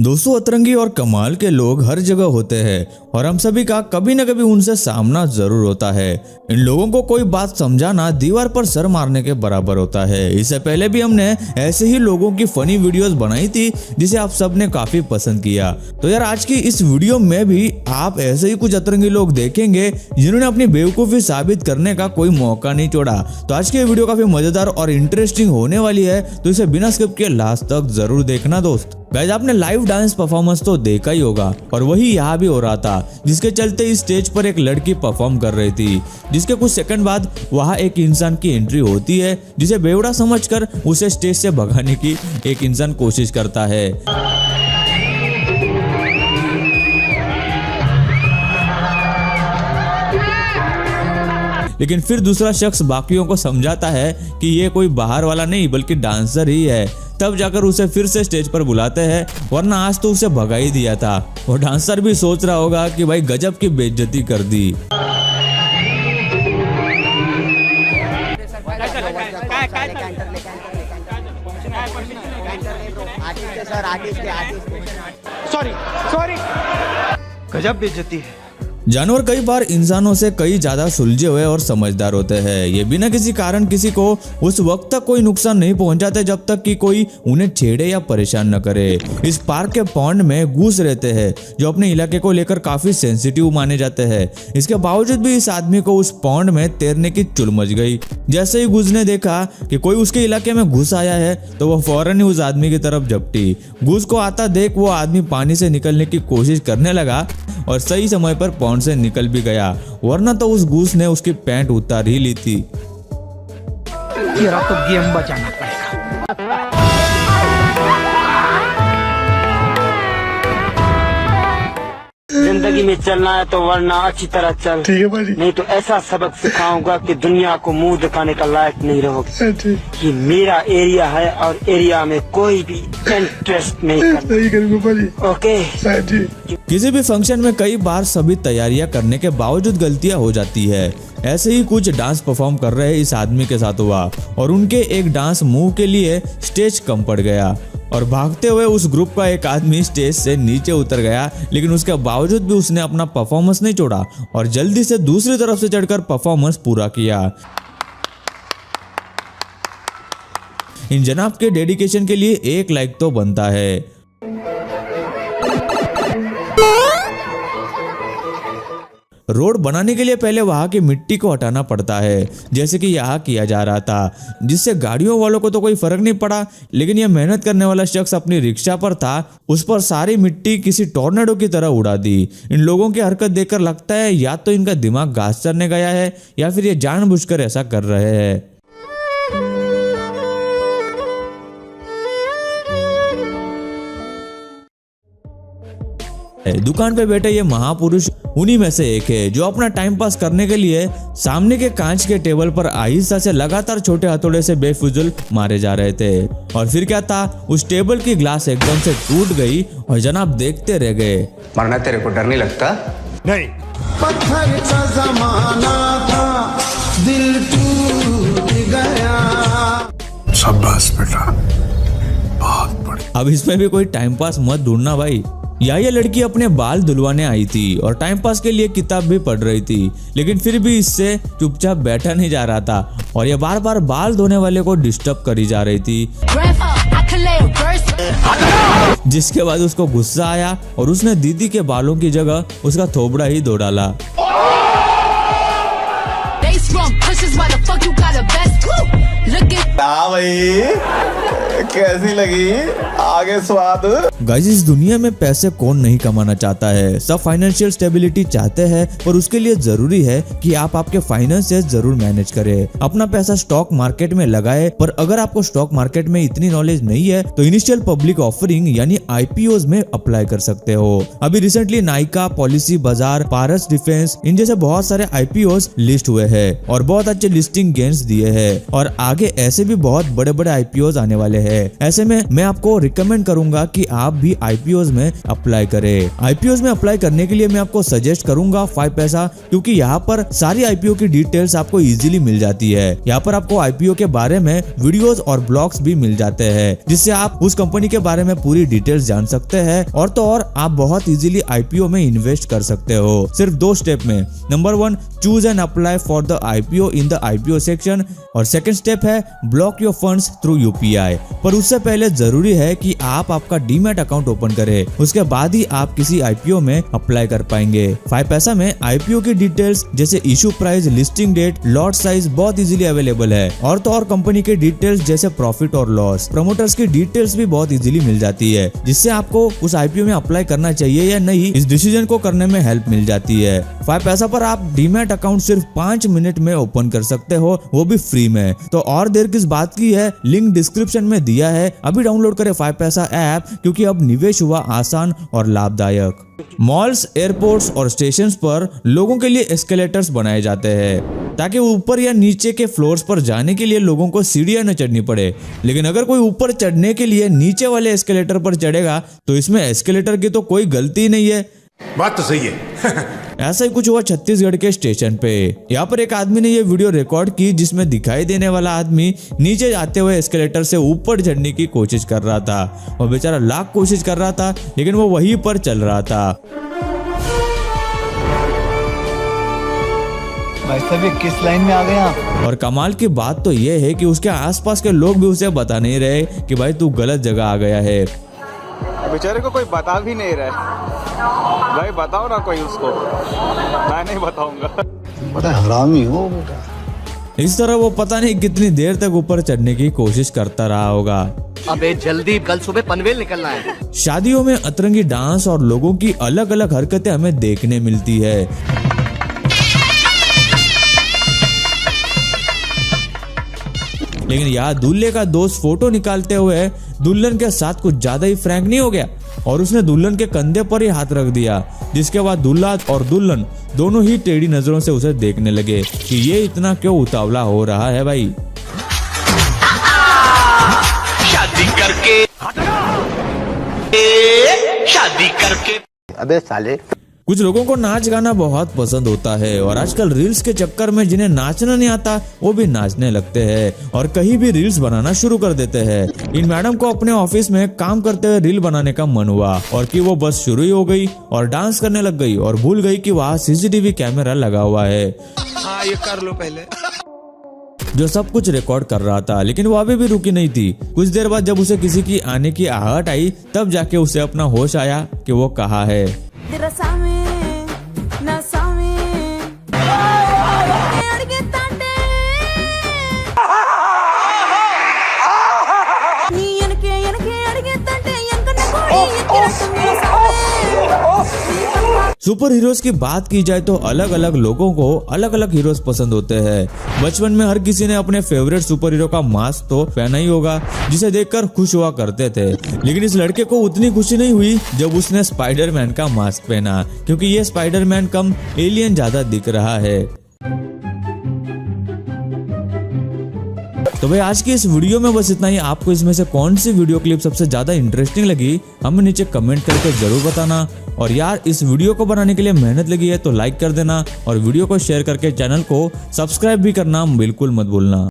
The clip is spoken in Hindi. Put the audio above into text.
दोस्तों, अतरंगी और कमाल के लोग हर जगह होते हैं और हम सभी का कभी न कभी उनसे सामना जरूर होता है। इन लोगों को कोई बात समझाना दीवार पर सर मारने के बराबर होता है। इससे पहले भी हमने ऐसे ही लोगों की फनी वीडियोस बनाई थी जिसे आप सब ने काफी पसंद किया। तो यार आज की इस वीडियो में भी आप ऐसे ही कुछ अतरंगी लोग देखेंगे जिन्होंने अपनी बेवकूफी साबित करने का कोई मौका नहीं छोड़ा। तो आज की वीडियो काफी मजेदार और इंटरेस्टिंग होने वाली है, तो इसे बिना स्किप किए लास्ट तक जरूर देखना दोस्त। गाइस, आपने लाइव डांस परफॉर्मेंस तो देखा ही होगा और वही यहाँ भी हो रहा था, जिसके चलते इस स्टेज पर एक लड़की परफॉर्म कर रही थी, जिसके कुछ सेकंड बाद वहाँ एक इंसान की एंट्री होती है, जिसे बेवड़ा समझकर उसे स्टेज से भगाने की एक इंसान कोशिश करता है। लेकिन फिर दूसरा शख्स बाकियों को समझाता है कि ये कोई बाहर वाला नहीं बल्कि डांसर ही है। तब जाकर उसे फिर से स्टेज पर बुलाते हैं, वरना आज तो उसे भगा ही दिया था। और डांसर भी सोच रहा होगा कि भाई गजब की बेइज्जती कर दी। सॉरी गजब बेइज्जती है। जानवर कई बार इंसानों से कई ज्यादा सुलझे हुए और समझदार होते हैं। ये बिना किसी कारण किसी को उस वक्त तक कोई नुकसान नहीं पहुंचाते जब तक कि कोई उन्हें छेड़े या परेशान न करे। इस पार्क के पॉन्ड में गूस रहते हैं जो अपने इलाके को लेकर काफी सेंसिटिव माने जाते हैं। इसके बावजूद भी इस आदमी को उस पॉन्ड में तैरने की चुल मच गई। जैसे ही गूस ने देखा कि कोई उसके इलाके में घुस आया है तो वह फौरन ही उस आदमी की तरफ झपटी। गूस को आता देख वो आदमी पानी से निकलने की कोशिश करने लगा और सही समय पर पॉन्ड से निकल भी गया, वरना तो उस गूस ने उसकी पैंट उतार ही ली थी। तेरा तो गेम बचाना पड़ेगा। जिंदगी में चलना है तो वरना अच्छी तरह चल, ठीक है भाजी। नहीं तो ऐसा सबक सिखाऊंगा कि दुनिया को मुंह दिखाने का लायक नहीं रहोगे। कि मेरा एरिया है और एरिया में कोई भी इंटरेस्ट नहीं करना। सही करूंगा भाजी। ओके। किसी भी फंक्शन में कई बार सभी तैयारियां करने के बावजूद गलतियां हो जाती है। ऐसे ही कुछ डांस परफॉर्म कर रहे इस आदमी के साथ हुआ और उनके एक डांस मूव के लिए स्टेज कम पड़ गया और भागते हुए उस ग्रुप का एक आदमी स्टेज से नीचे उतर गया। लेकिन उसके बावजूद भी उसने अपना परफॉर्मेंस नहीं छोड़ा और जल्दी से दूसरी तरफ से चढ़कर परफॉर्मेंस पूरा किया। इन जनाब के डेडिकेशन के लिए 1 लाइक तो बनता है। रोड बनाने के लिए पहले वहां की मिट्टी को हटाना पड़ता है, जैसे कि यहाँ किया जा रहा था, जिससे गाड़ियों वालों को तो कोई फर्क नहीं पड़ा। लेकिन यह मेहनत करने वाला शख्स अपनी रिक्शा पर था, उस पर सारी मिट्टी किसी टॉर्नेडो की तरह उड़ा दी। इन लोगों की हरकत देखकर लगता है या तो इनका दिमाग घास चरने गया है या फिर ये जानबूझकर ऐसा कर रहे हैं। दुकान पे बैठे ये महापुरुष उन्हीं में से एक है जो अपना टाइम पास करने के लिए सामने के कांच के टेबल पर आहिस्ता से लगातार छोटे हथौड़े से बेफिजुल मारे जा रहे थे। और फिर क्या था, उस टेबल की ग्लास एकदम से टूट गई और जनाब देखते रह गए। मरना तेरे को डर नहीं लगता? नहीं। पत्थर का जमाना था, दिल टूट गया। शाबाश बेटा, बहुत बढ़िया। अब इसमें भी कोई टाइम पास मत ढूंढना भाई। ये लड़की अपने बाल धुलवाने आई थी और टाइम पास के लिए किताब भी पढ़ रही थी, लेकिन फिर भी इससे चुपचाप बैठा नहीं जा रहा था और ये बार बार बाल धोने वाले को डिस्टर्ब करी जा रही थी। जिसके बाद उसको गुस्सा आया और उसने दीदी के बालों की जगह उसका थोबड़ा ही धो डाला। कैसी लगी आगे स्वाद? गाइस, इस दुनिया में पैसे कौन नहीं कमाना चाहता है। सब फाइनेंशियल स्टेबिलिटी चाहते हैं, पर उसके लिए जरूरी है कि आप आपके फाइनेंसेस जरूर मैनेज करें। अपना पैसा स्टॉक मार्केट में लगाए, पर अगर आपको स्टॉक मार्केट में इतनी नॉलेज नहीं है तो इनिशियल पब्लिक ऑफरिंग यानी IPOs में अप्लाई कर सकते हो। अभी रिसेंटली नाइका, पॉलिसी बाजार, पारस डिफेंस, इन जैसे बहुत सारे IPOs लिस्ट हुए हैं और बहुत अच्छे लिस्टिंग गेन्स दिए हैं और आगे ऐसे भी बहुत बड़े बड़े IPOs आने वाले हैं। है। ऐसे में मैं आपको रिकमेंड करूंगा कि आप भी आईपीओज में अप्लाई करें। आईपीओज में अप्लाई करने के लिए मैं आपको सजेस्ट करूंगा 5 पैसा, क्योंकि यहाँ पर सारी आईपीओ की डिटेल्स आपको इजीली मिल जाती है। यहाँ पर आपको आईपीओ के बारे में वीडियोस और ब्लॉग्स भी मिल जाते हैं, जिससे आप उस कंपनी के बारे में पूरी डिटेल्स जान सकते हैं। और तो और आप बहुत इजीली आईपीओ में इन्वेस्ट कर सकते हो सिर्फ 2 स्टेप में। Number 1, choose and apply for the IPO in the IPO section, और सेकंड स्टेप है block your funds through UPI. पर उससे पहले जरूरी है कि आप आपका डीमैट अकाउंट ओपन करें, उसके बाद ही आप किसी आईपीओ में अप्लाई कर पाएंगे। 5 पैसा में आईपीओ की डिटेल्स जैसे issue price, listing date, lot size बहुत इजीली अवेलेबल है। और तो और कंपनी की डिटेल्स जैसे प्रॉफिट और लॉस, प्रमोटर्स की डिटेल्स भी बहुत इजीली मिल जाती है, जिससे आपको उस आईपीओ में अप्लाई करना चाहिए या नहीं इस डिसीजन को करने में हेल्प मिल जाती है। 5 पैसा पर आप डीमैट अकाउंट सिर्फ 5 मिनट में ओपन कर सकते हो, वो भी फ्री में। तो और देर किस बात की है, लिंक डिस्क्रिप्शन में दिया है, अभी डाउनलोड करें 5 पैसा ऐप, क्योंकि अब निवेश हुआ आसान और लाभदायक। मॉल्स, एयरपोर्ट्स और स्टेशंस पर लोगों के लिए एस्केलेटर्स बनाए जाते हैं ताकि ऊपर या नीचे के फ्लोर्स पर जाने के लिए लोगों को सीढ़ियां न चढ़नी पड़े। लेकिन अगर कोई ऊपर चढ़ने के लिए नीचे वाले एस्केलेटर पर चढ़ेगा तो इसमें एस्केलेटर की तो कोई गलती नहीं है। बात तो सही है। ऐसा ही कुछ हुआ छत्तीसगढ़ के स्टेशन पे। यहाँ पर एक आदमी ने ये वीडियो रिकॉर्ड की, जिसमें दिखाई देने वाला आदमी नीचे जाते हुए एस्केलेटर से ऊपर चढ़ने की कोशिश कर रहा था। और बेचारा लाख कोशिश कर रहा था, लेकिन वो वहीं पर चल रहा था। भाई साहब, ये किस लाइन में आ गए आप? और कमाल की बात तो ये है कि उसके आसपास के लोग भी उसे बता नहीं रहे कि भाई तू गलत जगह आ गया है। बेचारे को कोई बता भी नहीं रहा। भाई बताओ ना कोई उसको। मैं नहीं बताऊंगा। बड़ा हरामी हो बेटा। इस तरह वो पता नहीं कितनी देर तक ऊपर चढ़ने की कोशिश करता रहा होगा। अबे जल्दी, कल सुबह पनवेल निकलना है। शादियों में अतरंगी डांस और लोगों की अलग अलग हरकतें हमें देखने मिलती है। लेकिन यहाँ दूल्हे का दोस्त फोटो निकालते हुए दुल्हन के साथ कुछ ज्यादा ही फ्रैंक नहीं हो गया और उसने दुल्हन के कंधे पर ही हाथ रख दिया, जिसके बाद दूल्हा और दुल्हन दोनों ही टेढ़ी नजरों से उसे देखने लगे कि ये इतना क्यों उतावला हो रहा है भाई। शादी करके अबे साले। कुछ लोगों को नाच गाना बहुत पसंद होता है और आजकल रील्स के चक्कर में जिन्हें नाचना नहीं आता वो भी नाचने लगते हैं और कहीं भी रील्स बनाना शुरू कर देते हैं। इन मैडम को अपने ऑफिस में काम करते हुए रील बनाने का मन हुआ और कि वो बस शुरू ही हो गई और डांस करने लग गई और भूल गई कि वहाँ सीसीटीवी कैमरा लगा हुआ है। हाँ, ये कर लो पहले। जो सब कुछ रिकॉर्ड कर रहा था, लेकिन वो अभी भी रुकी नहीं थी। कुछ देर बाद जब उसे किसी की आने की आहट आई, तब जाके उसे अपना होश आया कि वो कहाँ है। सुपर हीरोज की बात की जाए तो अलग अलग लोगों को अलग अलग हीरोज पसंद होते हैं। बचपन में हर किसी ने अपने फेवरेट सुपर हीरो का मास्क तो पहना ही होगा, जिसे देखकर खुश हुआ करते थे। लेकिन इस लड़के को उतनी खुशी नहीं हुई जब उसने स्पाइडरमैन का मास्क पहना, क्योंकि ये स्पाइडरमैन कम एलियन ज्यादा दिख रहा है। तो भाई आज की इस वीडियो में बस इतना ही। आपको इसमें से कौन सी वीडियो क्लिप सबसे ज्यादा इंटरेस्टिंग लगी हमें नीचे कमेंट करके जरूर बताना। और यार इस वीडियो को बनाने के लिए मेहनत लगी है तो लाइक कर देना और वीडियो को शेयर करके चैनल को सब्सक्राइब भी करना बिल्कुल मत भूलना।